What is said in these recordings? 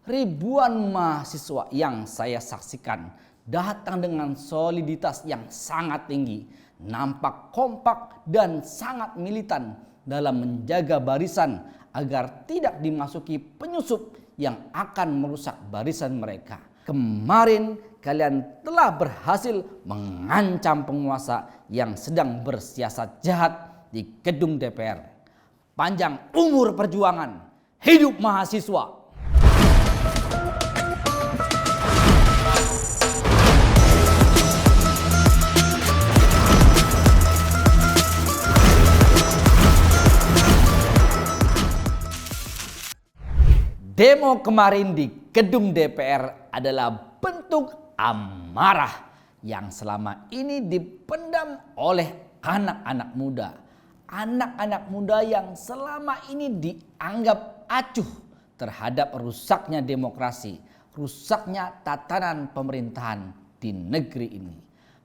Ribuan mahasiswa yang saya saksikan datang dengan soliditas yang sangat tinggi, nampak kompak dan sangat militan dalam menjaga barisan agar tidak dimasuki penyusup yang akan merusak barisan mereka. Kemarin kalian telah berhasil mengancam penguasa yang sedang bersiasat jahat di gedung DPR. Panjang umur perjuangan, hidup mahasiswa! Demo kemarin di gedung DPR adalah bentuk amarah yang selama ini dipendam oleh anak-anak muda. Anak-anak muda yang selama ini dianggap acuh terhadap rusaknya demokrasi, rusaknya tatanan pemerintahan di negeri ini.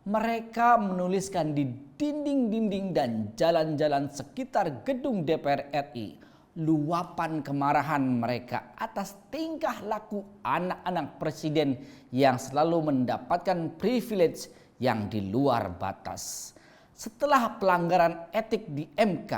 Mereka menuliskan di dinding-dinding dan jalan-jalan sekitar gedung DPR RI luapan kemarahan mereka atas tingkah laku anak-anak presiden yang selalu mendapatkan privilege yang di luar batas. Setelah pelanggaran etik di MK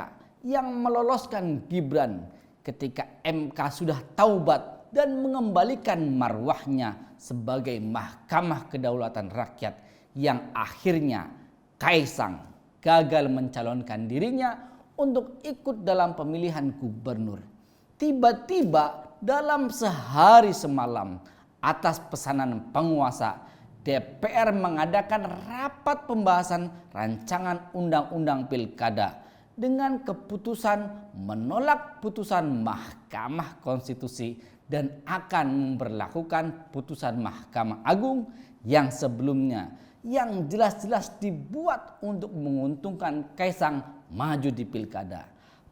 yang meloloskan Gibran ketika MK sudah taubat dan mengembalikan marwahnya sebagai Mahkamah Kedaulatan Rakyat, yang akhirnya Kaisang gagal mencalonkan dirinya untuk ikut dalam pemilihan gubernur. Tiba-tiba dalam sehari semalam atas pesanan penguasa, DPR mengadakan rapat pembahasan rancangan undang-undang pilkada dengan keputusan menolak putusan Mahkamah Konstitusi dan akan memberlakukan putusan Mahkamah Agung yang sebelumnya yang jelas-jelas dibuat untuk menguntungkan Kaisang maju di pilkada.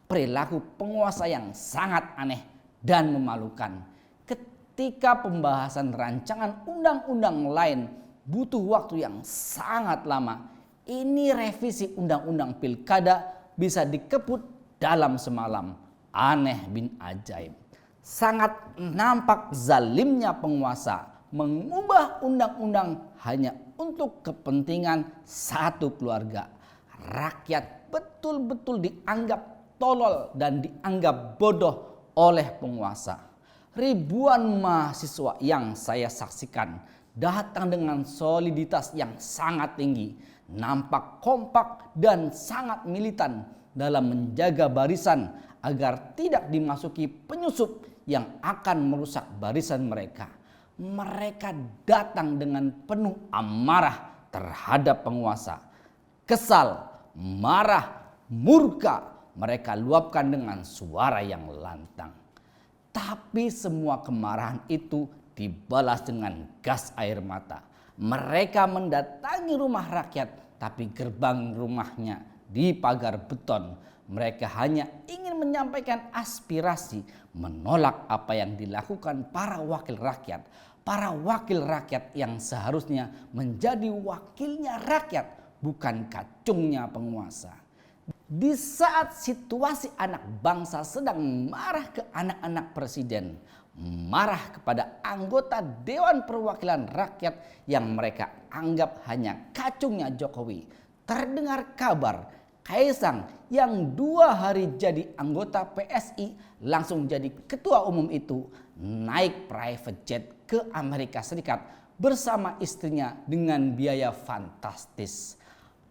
Perilaku penguasa yang sangat aneh dan memalukan. Ketika pembahasan rancangan undang-undang lain butuh waktu yang sangat lama, ini revisi undang-undang pilkada bisa dikebut dalam semalam. Aneh bin ajaib. Sangat nampak zalimnya penguasa mengubah undang-undang hanya untuk kepentingan satu keluarga. Rakyat betul-betul dianggap tolol dan dianggap bodoh oleh penguasa. Ribuan mahasiswa yang saya saksikan datang dengan soliditas yang sangat tinggi, nampak kompak dan sangat militan dalam menjaga barisan agar tidak dimasuki penyusup yang akan merusak barisan mereka. Mereka datang dengan penuh amarah terhadap penguasa. Kesal, marah, murka mereka luapkan dengan suara yang lantang. Tapi semua kemarahan itu dibalas dengan gas air mata. Mereka mendatangi rumah rakyat, tapi gerbang rumahnya dipagar beton. Mereka hanya ingin menyampaikan aspirasi, menolak apa yang dilakukan para wakil rakyat. Para wakil rakyat yang seharusnya menjadi wakilnya rakyat, bukan kacungnya penguasa. Di saat situasi anak bangsa sedang marah ke anak-anak presiden, marah kepada anggota Dewan Perwakilan Rakyat yang mereka anggap hanya kacungnya Jokowi, terdengar kabar Kaisang yang 2 hari jadi anggota PSI langsung jadi ketua umum itu naik private jet ke Amerika Serikat bersama istrinya dengan biaya fantastis.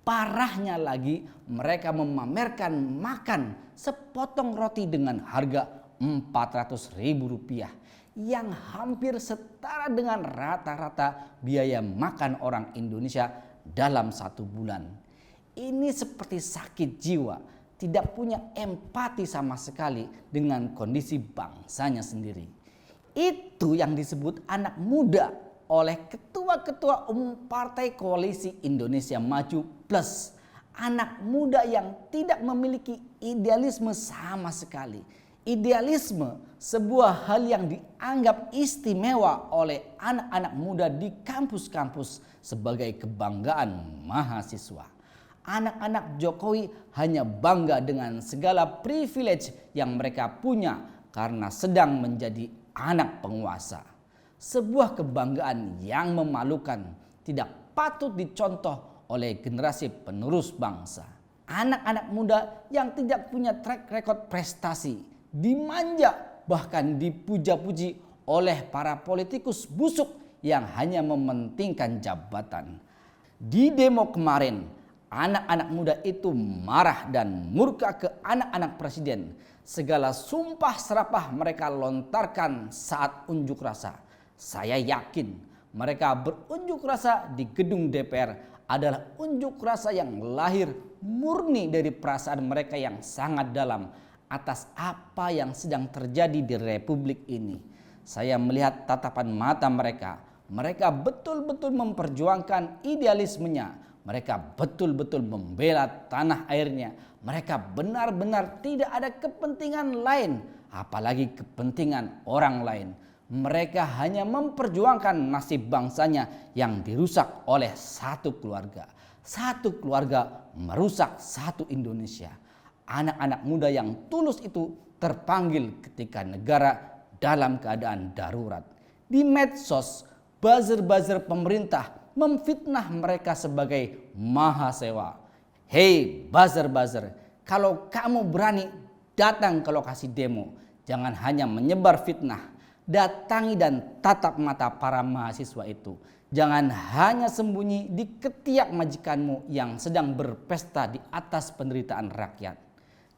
Parahnya lagi, mereka memamerkan makan sepotong roti dengan harga Rp400.000 yang hampir setara dengan rata-rata biaya makan orang Indonesia dalam 1 bulan. Ini seperti sakit jiwa, tidak punya empati sama sekali dengan kondisi bangsanya sendiri. Itu yang disebut anak muda oleh ketua-ketua umum Partai Koalisi Indonesia Maju Plus. Anak muda yang tidak memiliki idealisme sama sekali. Idealisme sebuah hal yang dianggap istimewa oleh anak-anak muda di kampus-kampus sebagai kebanggaan mahasiswa. Anak-anak Jokowi hanya bangga dengan segala privilege yang mereka punya karena sedang menjadi anak penguasa. Sebuah kebanggaan yang memalukan, tidak patut dicontoh oleh generasi penerus bangsa. Anak-anak muda yang tidak punya track record prestasi, dimanja bahkan dipuja-puji oleh para politikus busuk yang hanya mementingkan jabatan. Di demo kemarin, anak-anak muda itu marah dan murka ke anak-anak presiden. Segala sumpah serapah mereka lontarkan saat unjuk rasa. Saya yakin mereka berunjuk rasa di gedung DPR adalah unjuk rasa yang lahir murni dari perasaan mereka yang sangat dalam atas apa yang sedang terjadi di Republik ini. Saya melihat tatapan mata mereka. Mereka betul-betul memperjuangkan idealismenya. Mereka betul-betul membela tanah airnya. Mereka benar-benar tidak ada kepentingan lain, apalagi kepentingan orang lain. Mereka hanya memperjuangkan nasib bangsanya yang dirusak oleh satu keluarga. Satu keluarga merusak satu Indonesia. Anak-anak muda yang tulus itu terpanggil ketika negara dalam keadaan darurat. Di medsos, buzzer-buzzer pemerintah memfitnah mereka sebagai mahasewa. Hei buzzer-buzzer, kalau kamu berani datang ke lokasi demo, jangan hanya menyebar fitnah. Datangi dan tatap mata para mahasiswa itu. Jangan hanya sembunyi di ketiak majikanmu yang sedang berpesta di atas penderitaan rakyat.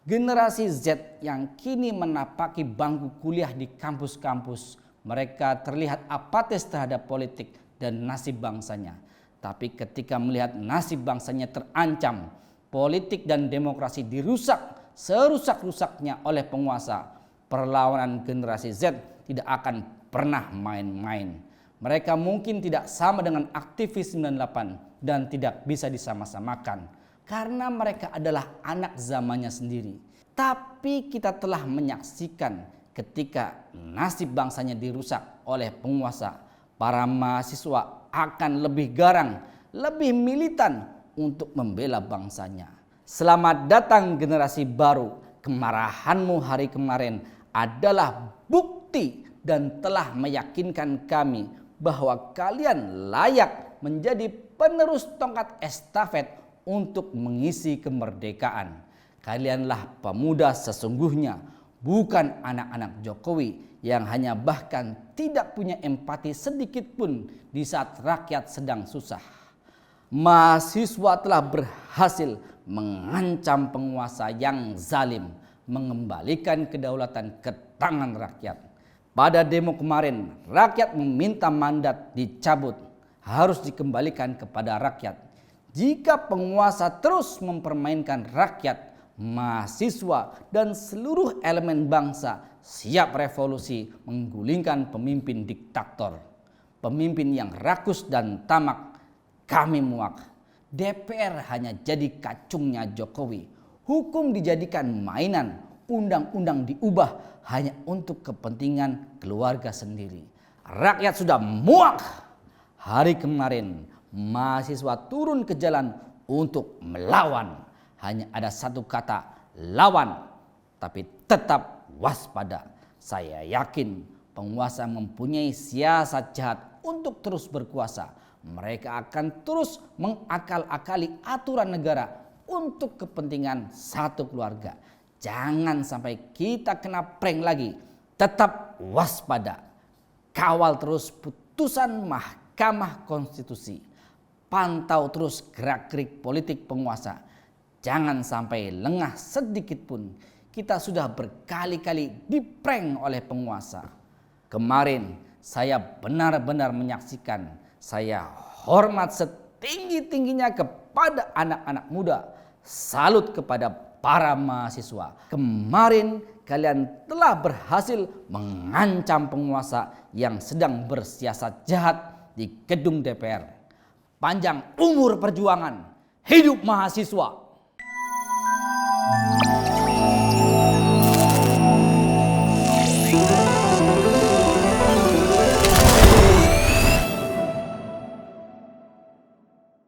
Generasi Z yang kini menapaki bangku kuliah di kampus-kampus, mereka terlihat apatis terhadap politik dan nasib bangsanya. Tapi ketika melihat nasib bangsanya terancam, politik dan demokrasi dirusak serusak-rusaknya oleh penguasa, perlawanan generasi Z tidak akan pernah main-main. Mereka mungkin tidak sama dengan aktivis 98 dan tidak bisa disama-samakan karena mereka adalah anak zamannya sendiri. Tapi kita telah menyaksikan ketika nasib bangsanya dirusak oleh penguasa, para mahasiswa akan lebih garang, lebih militan untuk membela bangsanya. Selamat datang generasi baru. Kemarahanmu hari kemarin adalah bukti dan telah meyakinkan kami bahwa kalian layak menjadi penerus tongkat estafet untuk mengisi kemerdekaan. Kalianlah pemuda sesungguhnya, bukan anak-anak Jokowi yang hanya bahkan tidak punya empati sedikit pun di saat rakyat sedang susah. Mahasiswa telah berhasil mengancam penguasa yang zalim, mengembalikan kedaulatan ke tangan rakyat. Pada demo kemarin, rakyat meminta mandat dicabut, harus dikembalikan kepada rakyat. Jika penguasa terus mempermainkan rakyat, mahasiswa dan seluruh elemen bangsa siap revolusi menggulingkan pemimpin diktator. Pemimpin yang rakus dan tamak, kami muak. DPR hanya jadi kacungnya Jokowi. Hukum dijadikan mainan, undang-undang diubah hanya untuk kepentingan keluarga sendiri. Rakyat sudah muak. Hari kemarin mahasiswa turun ke jalan untuk melawan. Hanya ada satu kata, lawan. Tapi tetap waspada. Saya yakin penguasa mempunyai siasat jahat untuk terus berkuasa. Mereka akan terus mengakal-akali aturan negara untuk kepentingan satu keluarga. Jangan sampai kita kena prank lagi. Tetap waspada. Kawal terus putusan Mahkamah Konstitusi. Pantau terus gerak-gerik politik penguasa. Jangan sampai lengah sedikit pun. Kita sudah berkali-kali diprank oleh penguasa. Kemarin saya benar-benar menyaksikan. Saya hormat setinggi-tingginya kepada anak-anak muda. Salut kepada para mahasiswa. Kemarin kalian telah berhasil mengancam penguasa yang sedang bersiasat jahat di gedung DPR. Panjang umur perjuangan. Hidup mahasiswa.